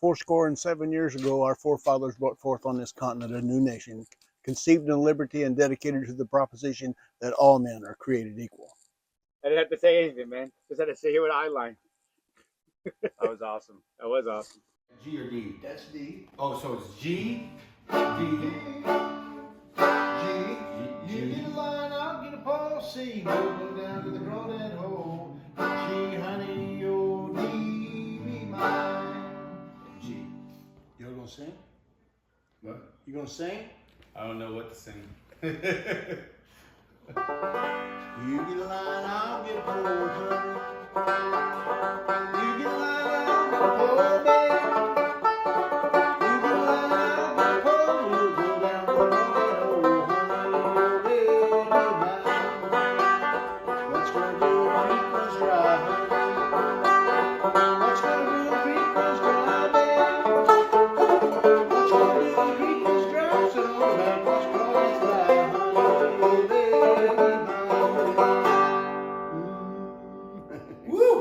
fourscore and 7 years ago, our forefathers brought forth on this continent a new nation, conceived in liberty and dedicated to the proposition that all men are created equal. I didn't have to say anything, man. Just had to say it with an line. That was awesome. That was awesome. G or D? That's D. Oh, so it's G, D, G. You get a line, I'll get a pole. C. Go down to the crawdad hole. G, honey, oh, D, be mine. G. You gonna sing? What? You gonna sing? I don't know what to sing. You get a line, I'll get a pole, honey. You get a line, I'll get a pole, baby. You get a line, I'll get a pole. You go down the crawdad hole, honey, oh, baby, mine. What's gonna do a creek was dry, honey? What's gonna do a creek was dry, baby? What's gonna do a creek was dry? So that was crawdad fly, honey, baby, mine. Woo!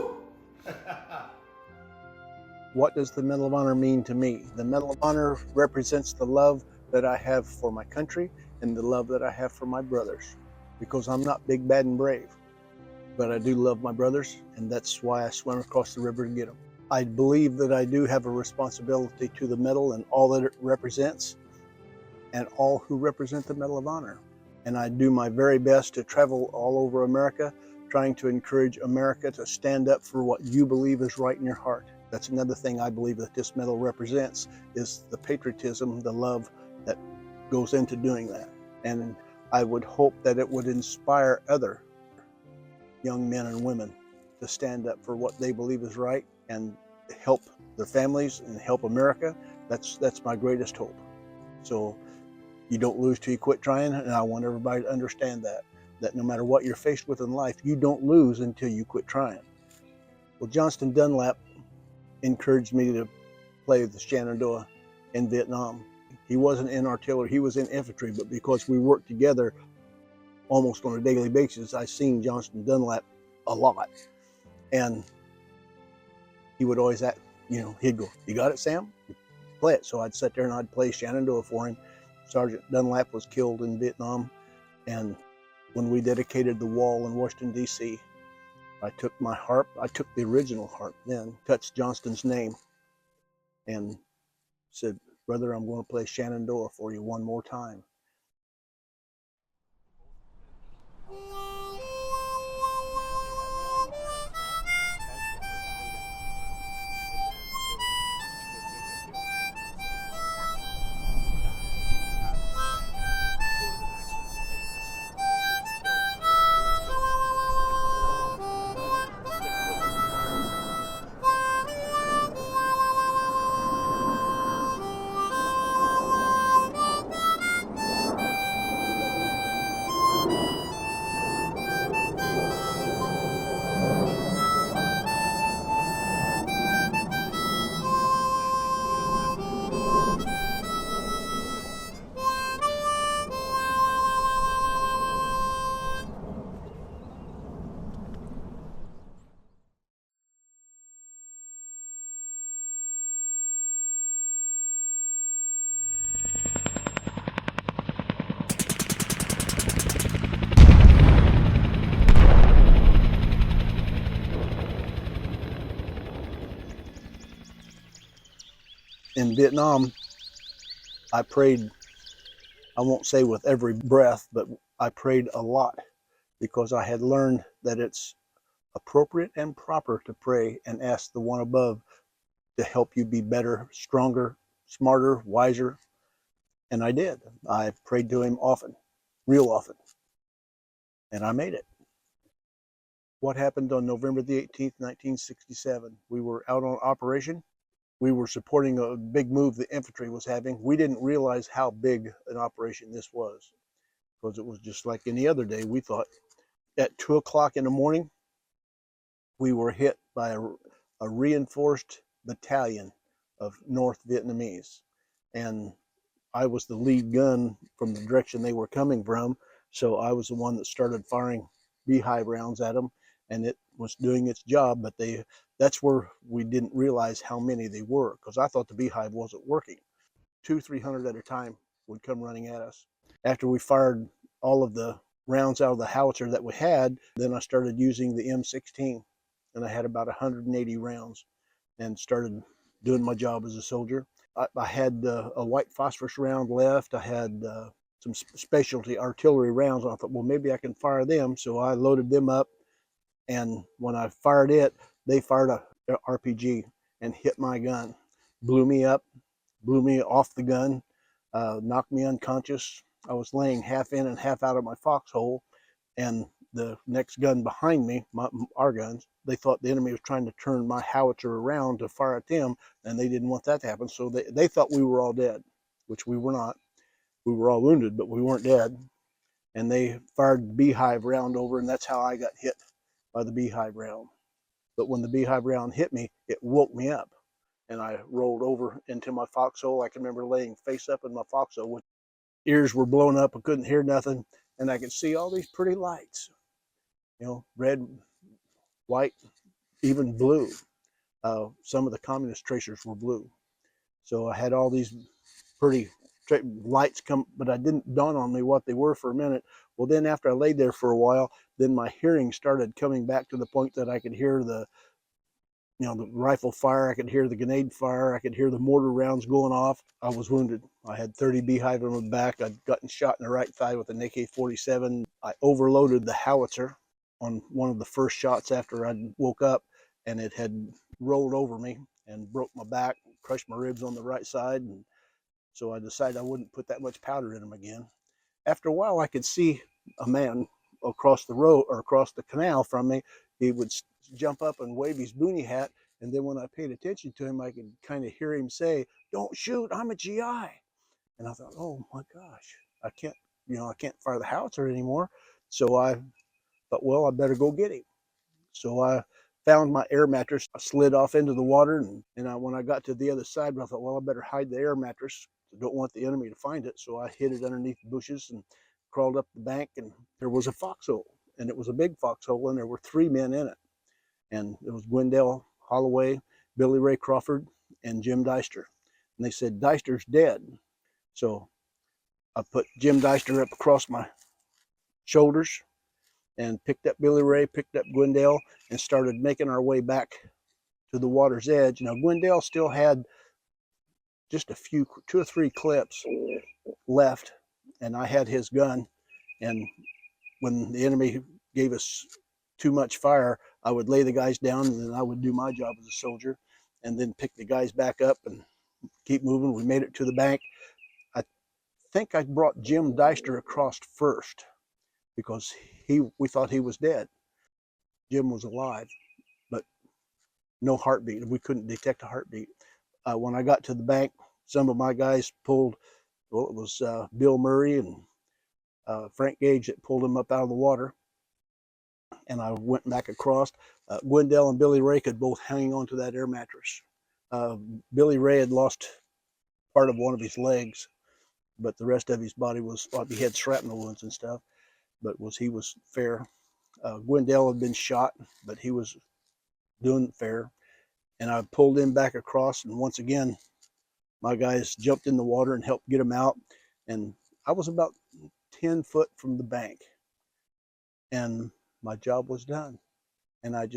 What does the Medal of Honor mean to me? The Medal of Honor represents the love that I have for my country and the love that I have for my brothers, because I'm not big, bad, and brave, but I do love my brothers, and that's why I swim across the river to get them. I believe that I do have a responsibility to the medal and all that it represents, and all who represent the Medal of Honor. And I do my very best to travel all over America, trying to encourage America to stand up for what you believe is right in your heart. That's another thing I believe that this medal represents, is the patriotism, the love that goes into doing that. And I would hope that it would inspire other young men and women to stand up for what they believe is right and help their families and help America. That's my greatest hope. So you don't lose till you quit trying, and I want everybody to understand that no matter what you're faced with in life, you don't lose until you quit trying. Well, Johnston Dunlap encouraged me to play the Shenandoah in Vietnam. He wasn't in artillery, he was in infantry, but because we worked together almost on a daily basis, I seen Johnston Dunlap a lot. And he would always act, he'd go, "You got it, Sam? Play it." So I'd sit there and I'd play Shenandoah for him. Sergeant Dunlap was killed in Vietnam, and when we dedicated the wall in Washington, D.C., I took my harp, I took the original harp then, touched Johnston's name, and said, "Brother, I'm going to play Shenandoah for you one more time." In Vietnam, I prayed, I won't say with every breath, but I prayed a lot, because I had learned that it's appropriate and proper to pray and ask the one above to help you be better, stronger, smarter, wiser. And I did. I prayed to him often, real often, and I made it. What happened on November the 18th, 1967? We were out on operation. We were supporting a big move the infantry was having. We didn't realize how big an operation this was, because it was just like any other day. We thought at 2 o'clock in the morning, we were hit by a reinforced battalion of North Vietnamese. And I was the lead gun from the direction they were coming from. So I was the one that started firing beehive rounds at them. And it was doing its job, but that's where we didn't realize how many they were, because I thought the beehive wasn't working. 200-300 at a time would come running at us. After we fired all of the rounds out of the howitzer that we had, then I started using the M16, and I had about 180 rounds and started doing my job as a soldier. I had a white phosphorus round left. I had some specialty artillery rounds, and I thought, well, maybe I can fire them. So I loaded them up, and when I fired it, they fired a RPG and hit my gun, blew me up, blew me off the gun, knocked me unconscious. I was laying half in and half out of my foxhole, and the next gun behind me, our guns, they thought the enemy was trying to turn my howitzer around to fire at them, and they didn't want that to happen. So they thought we were all dead, which we were not. We were all wounded, but we weren't dead. And they fired the beehive round over, and that's how I got hit by the beehive round. But when the beehive round hit me, it woke me up, and I rolled over into my foxhole. I can remember laying face up in my foxhole with ears were blown up. I couldn't hear nothing, and I could see all these pretty lights, red, white, even blue. Some of the communist tracers were blue. So I had all these pretty lights come, but I didn't dawn on me what they were for a minute. Well, then after I laid there for a while, then my hearing started coming back to the point that I could hear the rifle fire. I could hear the grenade fire. I could hear the mortar rounds going off. I was wounded. I had 30 beehive on my back. I'd gotten shot in the right thigh with an AK-47. I overloaded the howitzer on one of the first shots after I woke up, and it had rolled over me and broke my back, crushed my ribs on the right side. And so I decided I wouldn't put that much powder in them again. After a while, I could see a man across the road or across the canal from me. He would jump up and wave his boonie hat. And then when I paid attention to him, I could kind of hear him say, "Don't shoot, I'm a GI." And I thought, oh my gosh, I can't fire the howitzer anymore. So I thought, well, I better go get him. So I found my air mattress. I slid off into the water, and when I got to the other side, I thought, well, I better hide the air mattress. I don't want the enemy to find it. So I hid it underneath the bushes and crawled up the bank, and there was a foxhole, and it was a big foxhole, and there were 3 men in it. And it was Gwendell Holloway, Billy Ray Crawford, and Jim Deister. And they said, "Deister's dead." So I put Jim Deister up across my shoulders and picked up Billy Ray, picked up Gwendell, and started making our way back to the water's edge. Now, Gwendell still had just a few, 2 or 3 clips left, and I had his gun. And when the enemy gave us too much fire, I would lay the guys down, and then I would do my job as a soldier, and then pick the guys back up and keep moving. We made it to the bank. I think I brought Jim Deister across first because we thought he was dead. Jim was alive, but no heartbeat. We couldn't detect a heartbeat. When I got to the bank, some of my guys pulled, well, it was Bill Murray and Frank Gage that pulled him up out of the water. And I went back across. Gwendell and Billy Ray could both hang on to that air mattress. Billy Ray had lost part of one of his legs, but the rest of his body was, he had shrapnel wounds and stuff, but he was fair. Gwendell had been shot, but he was doing fair. And I pulled him back across, and once again, my guys jumped in the water and helped get him out. And I was about 10 foot from the bank, and my job was done. And I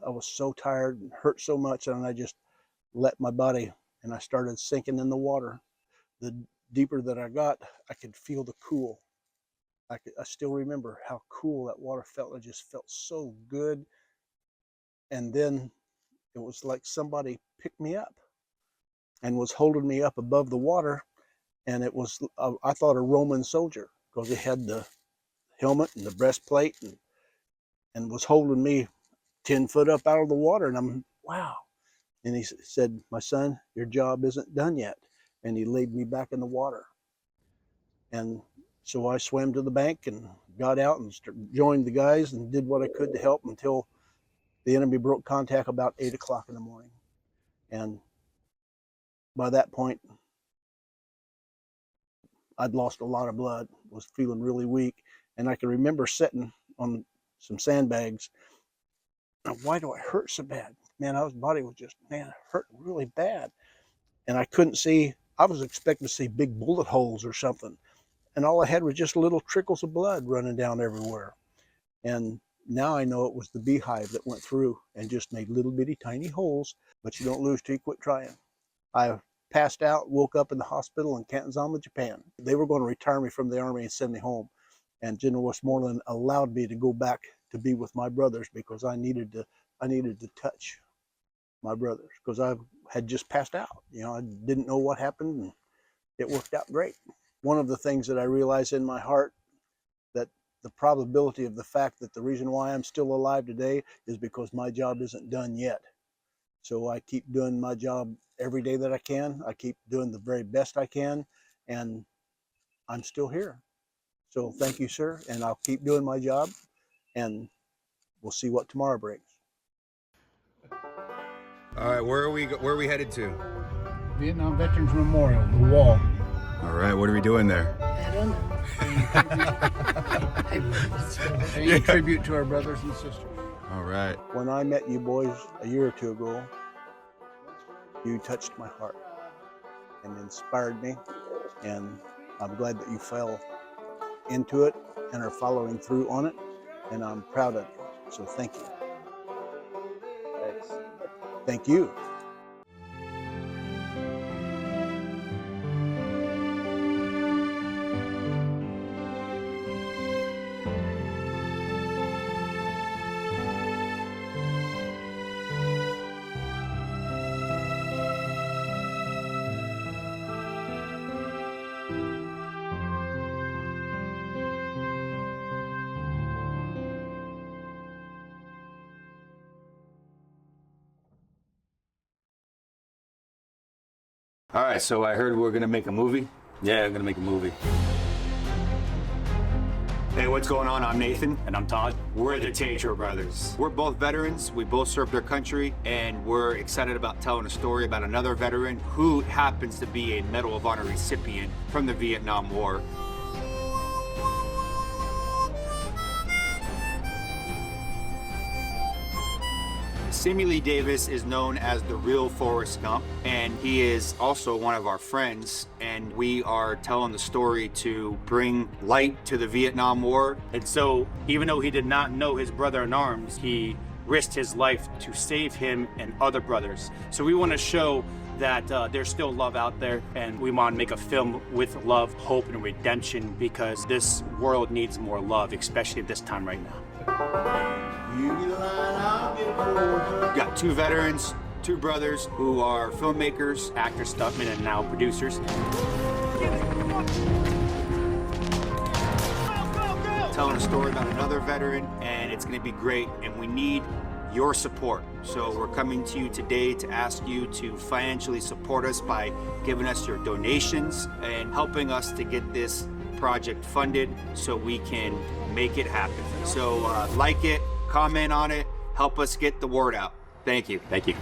was so tired and hurt so much, and I just let my body, and I started sinking in the water. The deeper that I got, I could feel the cool. I still remember how cool that water felt. It just felt so good. And then it was like somebody picked me up and was holding me up above the water. And it was, I thought, a Roman soldier, because he had the helmet and the breastplate and was holding me 10 foot up out of the water. And I'm, wow. And he said, "My son, your job isn't done yet." And he laid me back in the water. And so I swam to the bank and got out and joined the guys and did what I could to help until the enemy broke contact about 8 o'clock in the morning. And by that point, I'd lost a lot of blood, was feeling really weak. And I can remember sitting on some sandbags why do I hurt so bad? Man, his body was just, man, hurting really bad. And I couldn't see, I was expecting to see big bullet holes or something. And all I had was just little trickles of blood running down everywhere. And now I know it was the beehive that went through and just made little bitty tiny holes, but you don't lose till you quit trying. I passed out, woke up in the hospital in Kanzama, Japan. They were going to retire me from the Army and send me home. And General Westmoreland allowed me to go back to be with my brothers because I needed to touch my brothers because I had just passed out. I didn't know what happened, and it worked out great. One of the things that I realized in my heart, that the probability of the fact that the reason why I'm still alive today is because my job isn't done yet. So I keep doing my job every day that I can. I keep doing the very best I can, and I'm still here. So thank you, sir, and I'll keep doing my job, and we'll see what tomorrow brings. All right, where are we headed to? Vietnam Veterans Memorial, the wall. All right, what are we doing there? I don't know. Paying tribute to our brothers and sisters. All right. When I met you boys a year or two ago, you touched my heart and inspired me, and I'm glad that you fell into it and are following through on it, and I'm proud of you. So thank you. Thanks. Thank you. All right, so I heard we're gonna make a movie. Yeah, I'm gonna make a movie. Hey, what's going on? I'm Nathan. And I'm Todd. We're the Tetreault Brothers. We're both veterans. We both served our country, and we're excited about telling a story about another veteran who happens to be a Medal of Honor recipient from the Vietnam War. Sammy Lee Davis is known as the real Forrest Gump, and he is also one of our friends, and we are telling the story to bring light to the Vietnam War. And so, even though he did not know his brother in arms, he risked his life to save him and other brothers. So we want to show that there's still love out there, and we want to make a film with love, hope, and redemption, because this world needs more love, especially at this time right now. You get a line, I'll get a closer. We've got two veterans, two brothers who are filmmakers, Actors, stuntmen, and now producers. telling a story about another veteran, and it's going to be great, and we need your support. So we're coming to you today to ask you to financially support us by giving us your donations and helping us to get this project funded so we can make it happen. So like it, comment on it, help us get the word out. Thank you. Thank you.